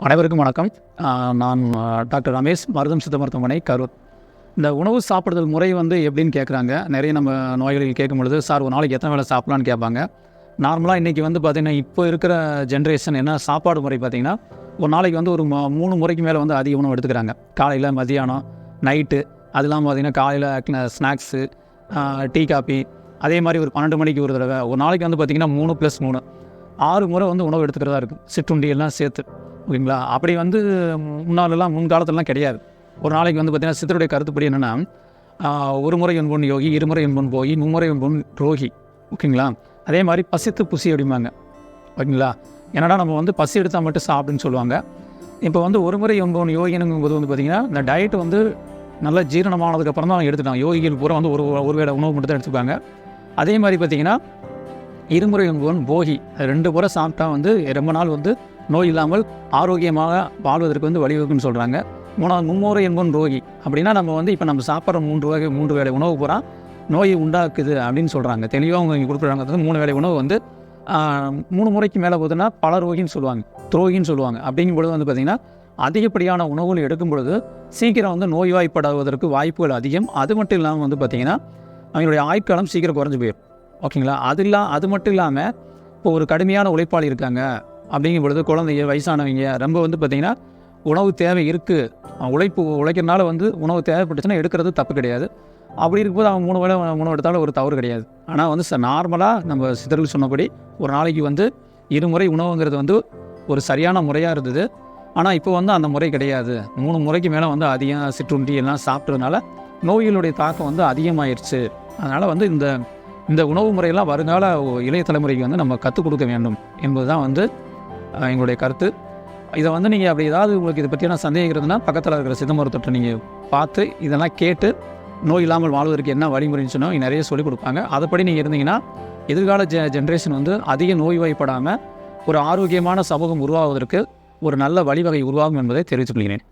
அனைவருக்கும் வணக்கம். நான் டாக்டர் ரமேஷ், மருதம் சித்த மருத்துவமனை, கரூர். இந்த உணவு சாப்பிடுதல் முறை எப்படின்னு கேட்குறாங்க. நிறைய நம்ம நோயாளிகள் கேட்கும் பொழுது, சார் ஒரு நாளைக்கு எத்தனை வேளை சாப்பிட்லான்னு கேட்பாங்க. நார்மலாக இன்றைக்கி பார்த்திங்கன்னா, இப்போ இருக்கிற ஜென்ரேஷன் என்ன சாப்பாடு முறை பார்த்திங்கன்னா, ஒரு நாளைக்கு ஒரு 3 முறைக்கு மேலே அதிக உணவு எடுத்துக்கிறாங்க. காலையில், மதியானம், நைட்டு. அது இல்லாமல் பார்த்திங்கன்னா காலையில் ஸ்நாக்ஸு, டீ, காப்பி. அதே மாதிரி ஒரு 12 மணிக்கு ஒரு தடவை. ஒரு நாளைக்கு பார்த்திங்கன்னா 3+3 6 முறை உணவு எடுத்துக்கிறதா இருக்குது, சிற்றுண்டி எல்லாம் சேர்த்து. ஓகேங்களா? அப்படி முன்காலத்திலலாம் கிடையாது. ஒரு நாளைக்கு பார்த்திங்கன்னா சித்தருடைய கருத்துப்படி என்னென்னா, ஒரு முறை என்பொன் யோகி, இருமுறை என்பொன் போகி, மும்முறை என்பொன் ரோகி. ஓகேங்களா? அதே மாதிரி பசித்து புசி அப்படிம்பாங்க. ஓகேங்களா? ஏன்னா நம்ம பசி எடுத்தால் மட்டும் சாப்பிடுன்னு சொல்லுவாங்க. இப்போ ஒரு முறை என்பொன் யோகினுங்கும்போது பார்த்திங்கன்னா, இந்த டயட் நல்லா ஜீரணமானதுக்கப்புறம் தான் எடுத்துட்டாங்க. யோகிகள் பூரா ஒரு வேளை உணவு மட்டும் தான் எடுத்துப்பாங்க. அதே மாதிரி பார்த்திங்கன்னா இருமுறை என்பவன் போகி, 2 முறை சாப்பிட்டா ரொம்ப நாள் நோய் இல்லாமல் ஆரோக்கியமாக வாழ்வதற்கு வழிவகுக்குன்னு சொல்கிறாங்க. 3வது மும்முறை என்பவன் ரோகி. அப்படின்னா நம்ம இப்போ நம்ம சாப்பிட்ற 3 வேளை உணவு பூரா நோயை உண்டாக்குது அப்படின்னு சொல்கிறாங்க. தெளிவாக அவங்க இங்கே கொடுக்குறாங்க. 3 வேளை உணவு 3 முறைக்கு மேலே போதுன்னா பல ரோகின்னு சொல்லுவாங்க, துரோகின்னு சொல்லுவாங்க. அப்படிங்கும் பொழுது பார்த்திங்கன்னா அதிகப்படியான உணவுகள் எடுக்கும் பொழுது சீக்கிரம் நோய்வாய்ப்படுவதற்கு வாய்ப்புகள் அதிகம். அது மட்டும் இல்லாமல் பார்த்திங்கன்னா அவங்களுடைய ஆயுட்காலம் சீக்கிரம் குறைஞ்சி போயிடும். ஓகேங்களா? அது மட்டும் இல்லாமல் இப்போ ஒரு கடுமையான உழைப்பாளி இருக்காங்க அப்படிங்கும் பொழுது, குழந்தைங்க, வயசானவங்க ரொம்ப பார்த்திங்கன்னா உணவு தேவை இருக்குது, உழைக்கிறனால உணவு தேவைப்பட்டுச்சுன்னா எடுக்கிறது தப்பு கிடையாது. அப்படி இருக்கும்போது அவங்க 3 வேளை உணவு எடுத்தாலும் ஒரு தவறு கிடையாது. ஆனால் நார்மலாக நம்ம சித்தர்கள் சொன்னபடி ஒரு நாளைக்கு 2 முறை உணவுங்கிறது ஒரு சரியான முறையாக இருந்தது. ஆனால் இப்போ அந்த முறை கிடையாது. 3 முறைக்கு மேலே அதிகம் சிற்றுண்டி எல்லாம் சாப்பிட்றதுனால நோய்களுடைய தாக்கம் அதிகமாகிடுச்சு. அதனால் இந்த உணவு முறையெல்லாம் வருங்கால இளைய தலைமுறைக்கு நம்ம கற்றுக் கொடுக்க வேண்டும் என்பது தான் எங்களுடைய கருத்து. இதை நீங்கள் அப்படி ஏதாவது உங்களுக்கு இதை பற்றியான சந்தேகம் இருந்ததுன்னா, பக்கத்தில் இருக்கிற சித்த மருத்துவத்தை நீங்கள் பார்த்து இதெல்லாம் கேட்டு நோய் இல்லாமல் வாழ்வதற்கு என்ன வழிமுறைன்னு சொன்னால் நிறைய சொல்லிக் கொடுப்பாங்க. அதைப்படி நீங்கள் இருந்தீங்கன்னா எதிர்கால ஜென்ரேஷன் அதிக நோய்வாய்ப்படாமல் ஒரு ஆரோக்கியமான சமூகம் உருவாவதற்கு ஒரு நல்ல வழிவகை உருவாகும் என்பதை தெரிவித்துக் கொள்கிறேன்.